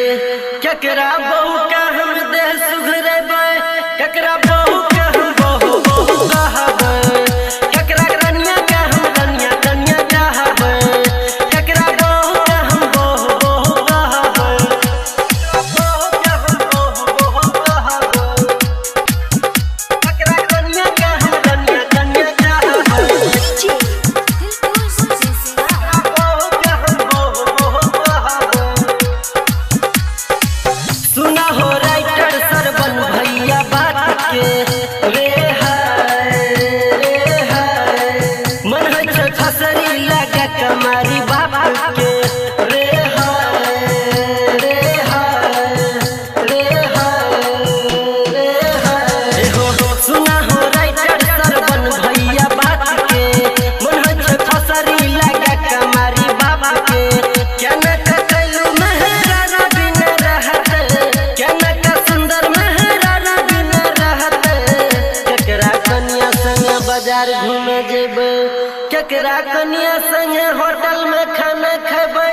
केकरा बहू का हम देह सुघरेबे केकरा बहू का हम बहू बहू कहबे केकरा रनिया का हम रनिया रनिया चाहबे केकरा बहू का हम बहू बहू कहबे बहू का हम बहू बहू कहबे केकरा रनिया का हम रनिया रनिया चाहबे सुना हो राइटर सरवन भैया बात के रे हाय मन है छसरी लगा कमारी बाप के रे हाय हो सुना हो राइटर सरवन भैया बात के मन है छसरी लगा कमारी बाप के क्या न कइलू मेहरा बिन रहत क्या न का सुंदर मेहरा बिन रहत केकरा कन्या संग बाजार घूमे जेबे केकरा कन्या संग होटल में खाना खेबे